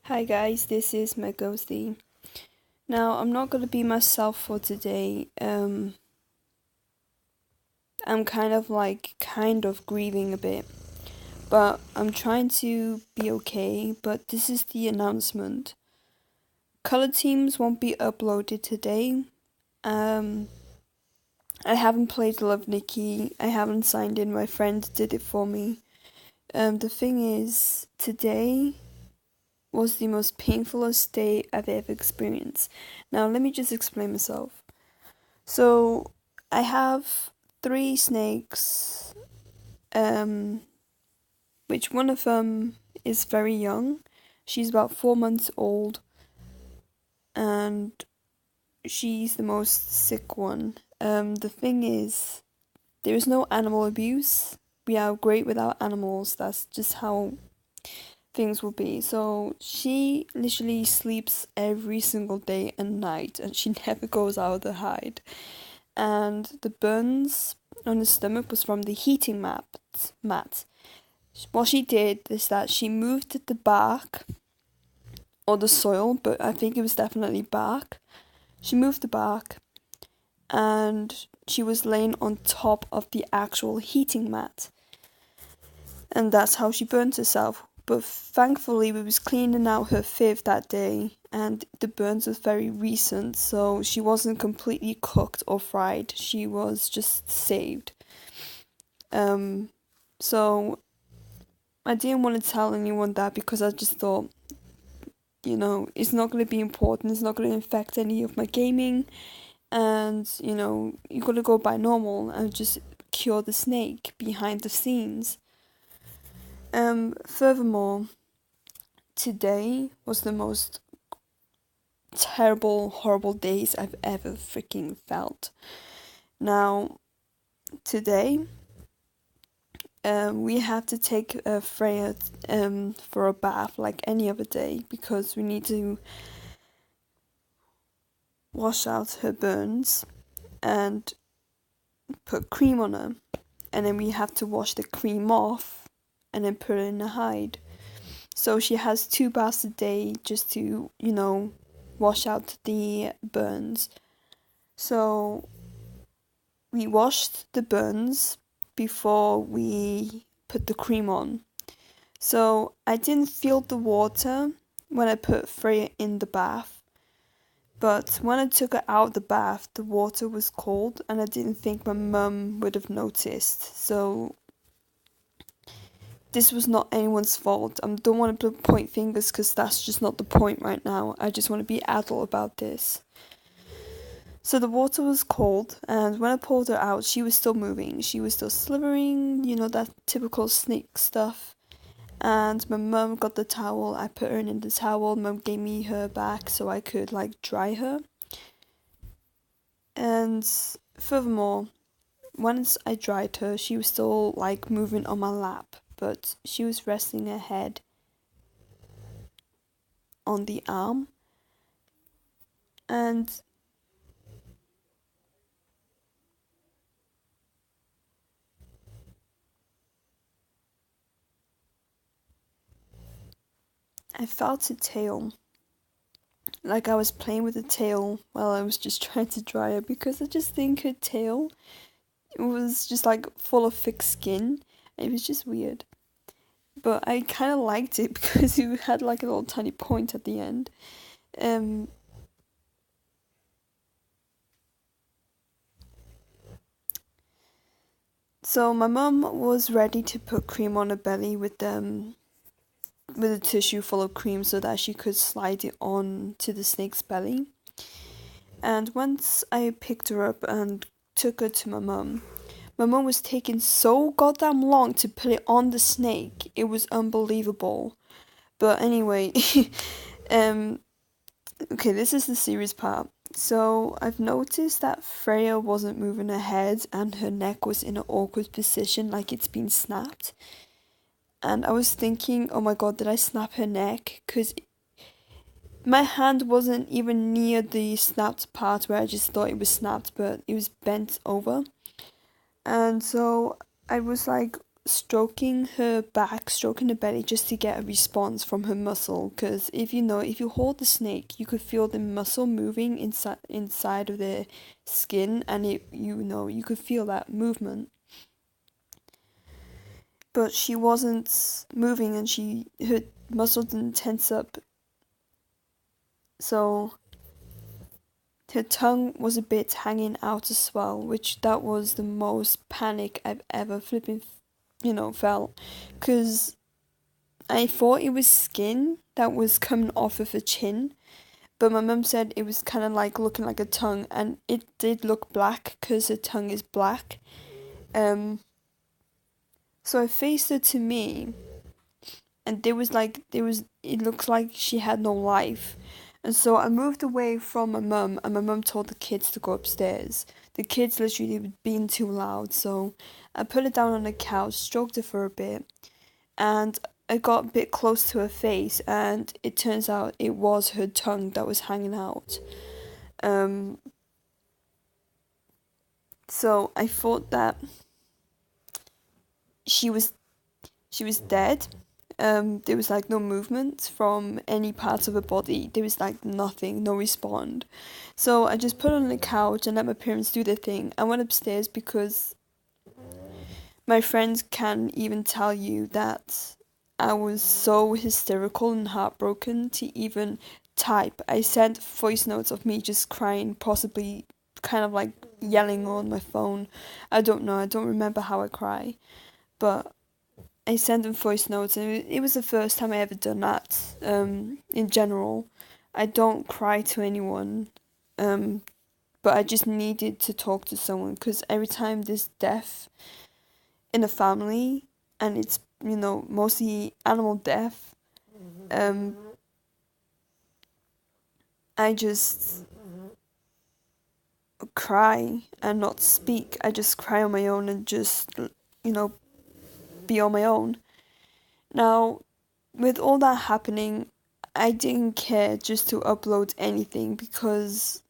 Hi guys, this is Megothi. Now, I'm not gonna be myself for today. I'm kind of grieving a bit, but I'm trying to be okay. But this is the announcement. Color teams won't be uploaded today. Um, I haven't played Love Nikki. I haven't signed in. My friend did it for me. The thing is, today was the most painfulest day I've ever experienced. Now, let me just explain myself. So, I have three snakes, um, which one of them is very young. She's about 4 months old, and she's the most sick one. The thing is, there is no animal abuse. We are great without animals. That's just how things will be. So she literally sleeps every single day and night, and she never goes out of the hide. And the burns on the stomach was from the heating mat. What she did is that she moved the bark or the soil, but I think it was definitely bark. She moved the bark and she was laying on top of the actual heating mat. And that's how she burnt herself. But thankfully, we was cleaning out her fifth that day, and the burns was very recent, so she wasn't completely cooked or fried. She was just saved. So I didn't want to tell anyone that because I just thought, it's not going to be important. It's not going to affect any of my gaming, and you got to go by normal and just cure the snake behind the scenes. Furthermore, today was the most terrible, horrible days I've ever freaking felt. Now, today, we have to take Freya for a bath like any other day because we need to wash out her burns and put cream on her. And then we have to wash the cream off and then put it in the hide. So she has 2 baths a day just to, wash out the burns. So we washed the burns before we put the cream on. So I didn't feel the water when I put Freya in the bath. But when I took her out of the bath, the water was cold and I didn't think my mum would have noticed. So this was not anyone's fault. I don't want to point fingers because that's just not the point right now. I just want to be adult about this. So the water was cold, and when I pulled her out, she was still moving. She was still slithering, that typical snake stuff. And my mum got the towel. I put her in the towel. Mum gave me her back so I could dry her. And furthermore, once I dried her, she was still moving on my lap, but she was resting her head on the arm. And I felt a tail. Like I was playing with the tail while I was just trying to dry her because I just think her tail was just full of thick skin. It was just weird. But I kind of liked it because it had a little tiny point at the end. So my mum was ready to put cream on her belly with a tissue full of cream so that she could slide it on to the snake's belly. And once I picked her up and took her to my mum was taking so goddamn long to put it on the snake. It was unbelievable. But anyway, okay, this is the serious part. So I've noticed that Freya wasn't moving her head and her neck was in an awkward position like it's been snapped. And I was thinking, oh my god, did I snap her neck? Because my hand wasn't even near the snapped part where I just thought it was snapped, but it was bent over. And so I was stroking her back, stroking her belly just to get a response from her muscle. Because if you hold the snake, you could feel the muscle moving inside of the skin, and you could feel that movement. But she wasn't moving, and her muscle didn't tense up. So her tongue was a bit hanging out as well, which that was the most panic I've ever felt, because I thought it was skin that was coming off of her chin, but my mum said it was kind of like looking like a tongue, and it did look black because her tongue is black. So I faced her to me, and it looks like she had no life. And so I moved away from my mum, and my mum told the kids to go upstairs. The kids literally were being too loud, so I put her down on the couch, stroked her for a bit, and I got a bit close to her face, and it turns out it was her tongue that was hanging out. So I thought that she was dead. There was like no movement from any parts of her body. There was like nothing, no respond. So I just put her on the couch and let my parents do their thing. I went upstairs because my friends can even tell you that I was so hysterical and heartbroken to even type. I sent voice notes of me just crying, possibly kind of like yelling on my phone. I don't know, I don't remember how I cry. But I sent them voice notes, and it was the first time I ever done that. In general, I don't cry to anyone, but I just needed to talk to someone, because every time there's death in a family, and it's mostly animal death, I just cry and not speak. I just cry on my own and just be on my own. Now, with all that happening, I didn't care just to upload anything, because,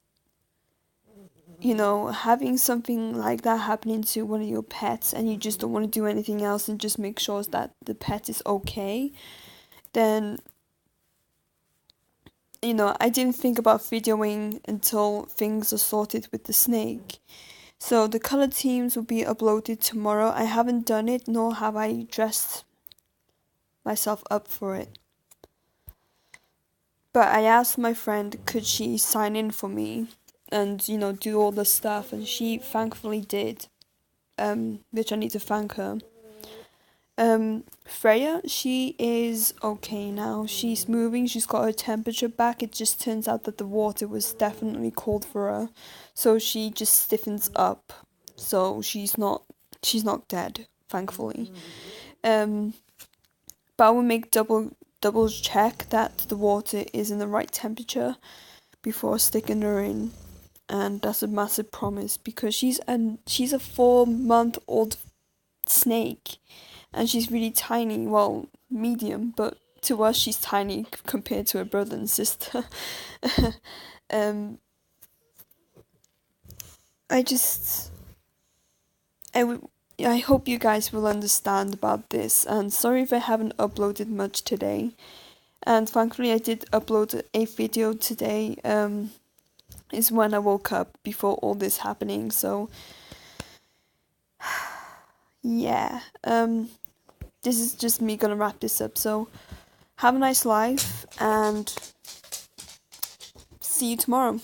having something like that happening to one of your pets, and you just don't want to do anything else and just make sure that the pet is okay, then, I didn't think about videoing until things are sorted with the snake. So the color teams will be uploaded tomorrow. I haven't done it, nor have I dressed myself up for it. But I asked my friend, could she sign in for me and, do all the stuff, and she thankfully did, which I need to thank her. Freya, she is okay now. She's moving, she's got her temperature back. It just turns out that the water was definitely cold for her, so she just stiffens up. So she's not dead, thankfully. But I will make double check that the water is in the right temperature before sticking her in, and that's a massive promise, because she's a 4-month-old snake, and she's really tiny. Well, medium, but to us she's tiny compared to her brother and sister. I hope you guys will understand about this, and sorry if I haven't uploaded much today. And thankfully I did upload a video today, is when I woke up before all this happening, so yeah. This is just me gonna wrap this up, so have a nice life, and see you tomorrow.